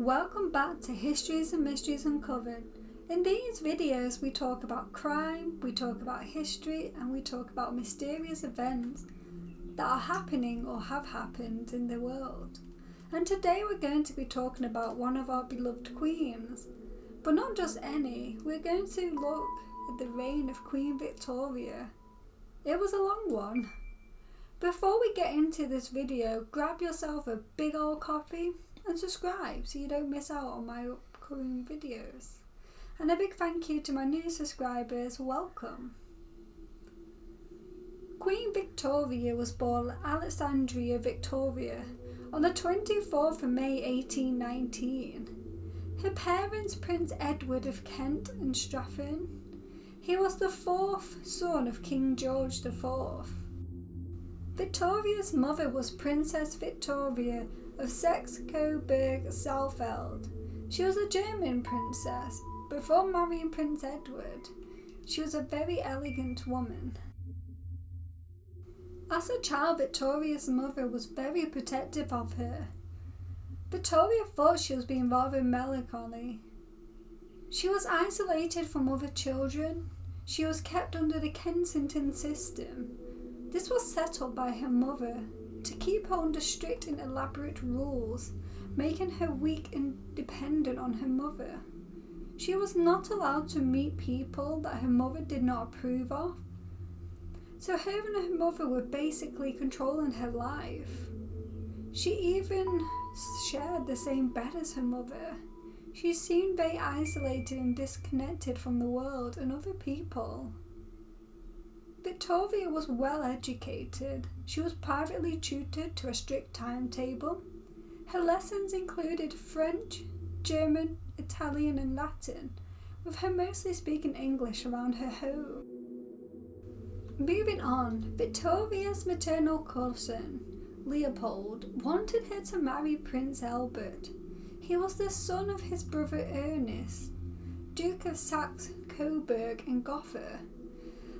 Welcome back to Histories and Mysteries Uncovered. In these videos we talk about crime, we talk about history, and we talk about mysterious events that are happening or have happened in the world. And today we're going to be talking about one of our beloved queens. But not just any, we're going to look at the reign of Queen Victoria. It was a long one. Before we get into this video, grab yourself a big old coffee and subscribe so you don't miss out on my upcoming videos. And a big thank you to my new subscribers, welcome. Queen Victoria was born Alexandria Victoria on the 24th of May 1819. Her parents, Prince Edward of Kent and Strafford. He was the fourth son of King George IV. Victoria's mother was Princess Victoria of Saxe-Coburg-Saalfeld. She was a German princess. Before marrying Prince Edward, she was a very elegant woman. As a child, Victoria's mother was very protective of her. Victoria thought she was being rather melancholy. She was isolated from other children. She was kept under the Kensington system. This was set up by her mother to keep her under strict and elaborate rules, making her weak and dependent on her mother. She was not allowed to meet people that her mother did not approve of. So her and her mother were basically controlling her life. She even shared the same bed as her mother. She seemed very isolated and disconnected from the world and other people. Victoria was well educated. She was privately tutored to a strict timetable. Her lessons included French, German, Italian and Latin, with her mostly speaking English around her home. Moving on, Victoria's maternal cousin, Leopold, wanted her to marry Prince Albert. He was the son of his brother Ernest, Duke of Saxe-Coburg and Gotha.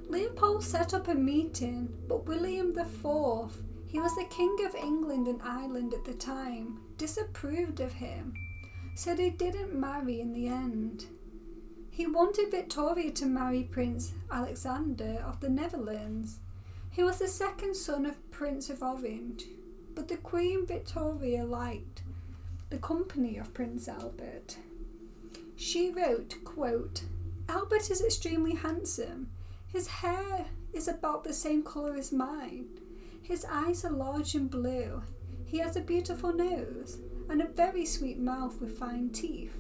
Leopold set up a meeting, but William IV, he was the King of England and Ireland at the time, disapproved of him, so they didn't marry in the end. He wanted Victoria to marry Prince Alexander of the Netherlands. He was the second son of Prince of Orange, but the Queen Victoria liked the company of Prince Albert. She wrote, quote, "Albert is extremely handsome. His hair is about the same colour as mine. His eyes are large and blue. He has a beautiful nose and a very sweet mouth with fine teeth.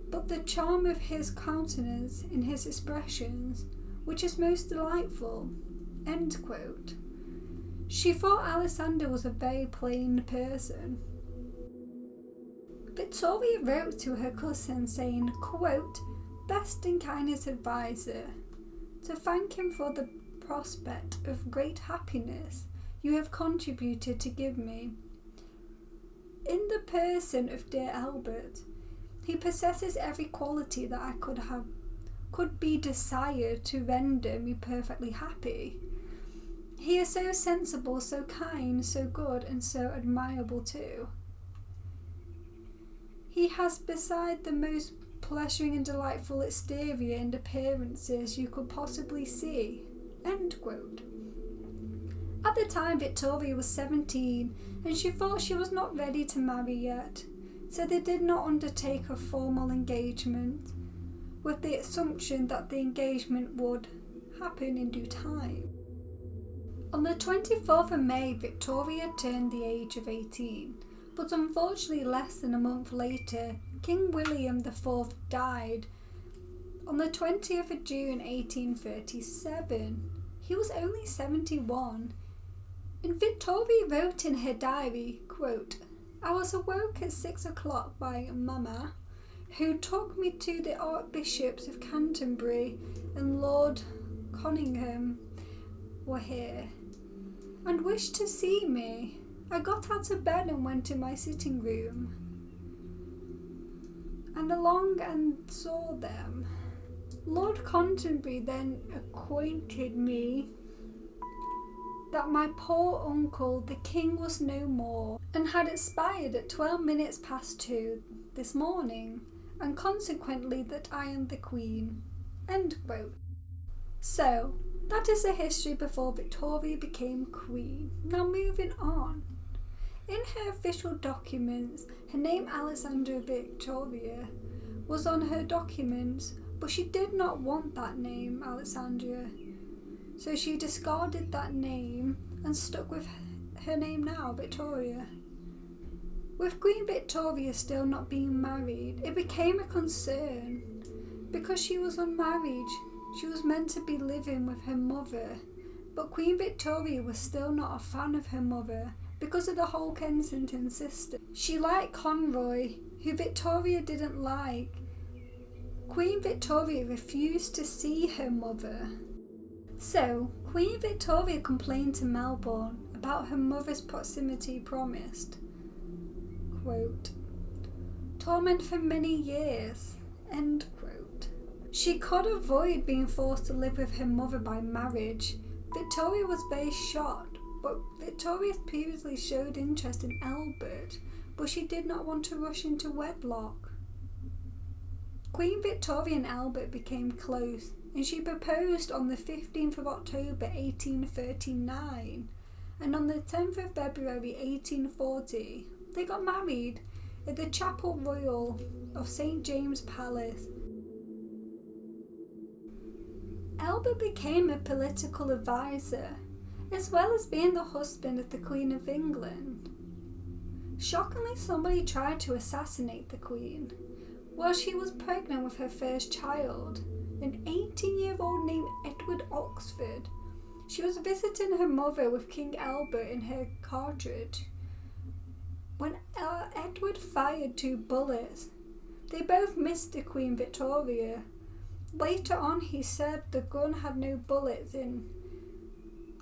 But the charm of his countenance in his expressions, which is most delightful." End quote. She thought Alexander was a very plain person. Victoria wrote to her cousin saying, quote, "Best and kindest advisor, to thank him for the prospect of great happiness you have contributed to give me. In the person of dear Albert, he possesses every quality that I could be desired to render me perfectly happy. He is so sensible, so kind, so good, and so admirable too. He has beside the most pleasuring and delightful exterior and appearances you could possibly see." End quote. At the time, Victoria was 17 and she thought she was not ready to marry yet, so they did not undertake a formal engagement, with the assumption that the engagement would happen in due time. On the 24th of May, Victoria turned the age of 18, but unfortunately less than a month later, King William IV died on the 20th of June 1837. He was only 71. And Victoria wrote in her diary, quote, "I was awoke at 6 o'clock by Mamma, who took me to the Archbishops of Canterbury and Lord Conyngham were here, and wished to see me. I got out of bed and went to my sitting room, and along and saw them. Lord Canterbury then acquainted me that my poor uncle, the king, was no more, and had expired at 12 minutes past 2 this morning, and consequently that I am the queen." End quote. So, that is the history before Victoria became queen. Now moving on. In her official documents, her name Alexandra Victoria was on her documents, but she did not want that name, Alexandra. So she discarded that name and stuck with her name now, Victoria. With Queen Victoria still not being married, it became a concern. Because she was unmarried, she was meant to be living with her mother, but Queen Victoria was still not a fan of her mother because of the whole Kensington system. She liked Conroy, who Victoria didn't like. Queen Victoria refused to see her mother. So, Queen Victoria complained to Melbourne about her mother's proximity promised. Quote, "Torment for many years." End quote. She could avoid being forced to live with her mother by marriage. Victoria was very shocked, but Victoria previously showed interest in Albert, but she did not want to rush into wedlock. Queen Victoria and Albert became close, and she proposed on the 15th of October 1839, and on the 10th of February 1840 they got married at the Chapel Royal of St. James Palace. Albert became a political advisor, as well as being the husband of the Queen of England. Shockingly, somebody tried to assassinate the Queen while she was pregnant with her first child, an 18-year-old named Edward Oxford. She was visiting her mother with King Albert in her carriage when Edward fired 2 bullets. They both missed the Queen Victoria. Later on, he said the gun had no bullets in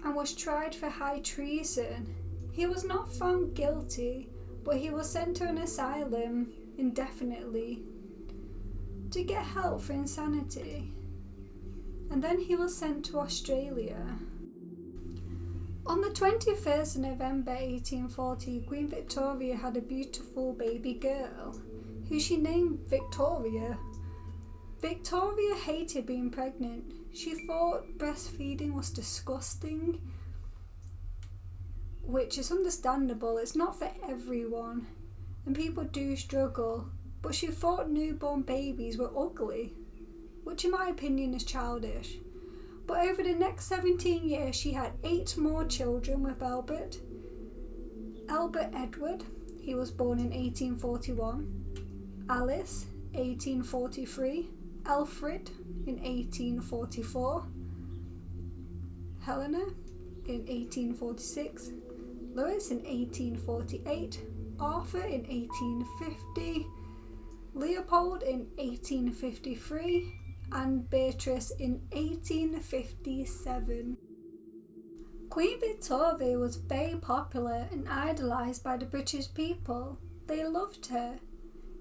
and was tried for high treason. He was not found guilty, but he was sent to an asylum indefinitely to get help for insanity, and then he was sent to Australia. On the 21st of November 1840, Queen Victoria had a beautiful baby girl, who she named Victoria. Victoria hated being pregnant. She thought breastfeeding was disgusting, which is understandable. It's not for everyone, and people do struggle, but she thought newborn babies were ugly, which in my opinion is childish. But over the next 17 years, she had 8 more children with Albert. Albert Edward, he was born in 1841. Alice, 1843. Alfred, in 1844. Helena, in 1846. Louis, in 1848. Arthur, in 1850. Leopold, in 1853. And Beatrice in 1857. Queen Victoria was very popular and idolised by the British people. They loved her.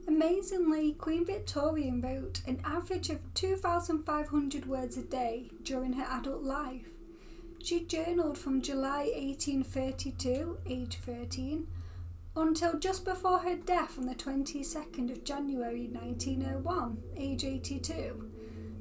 Amazingly, Queen Victoria wrote an average of 2,500 words a day during her adult life. She journaled from July 1832, age 13, until just before her death on the 22nd of January 1901, age 82.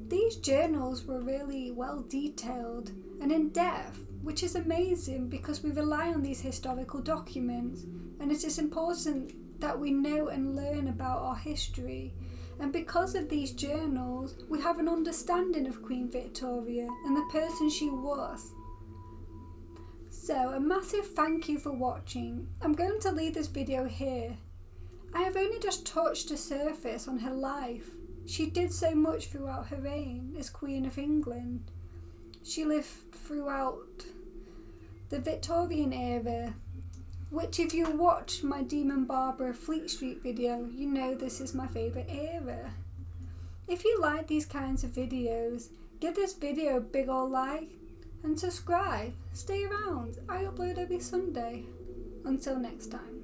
These journals were really well detailed and in depth, which is amazing because we rely on these historical documents, and it is important that we know and learn about our history. And because of these journals, we have an understanding of Queen Victoria and the person she was. So a massive thank you for watching. I'm going to leave this video here. I have only just touched the surface on her life. She did so much throughout her reign as Queen of England. She lived throughout the Victorian era, which if you watched my Demon Barbara Fleet Street video, you know this is my favourite era. If you like these kinds of videos, give this video a big ol' like and subscribe. Stay around, I upload every Sunday. Until next time.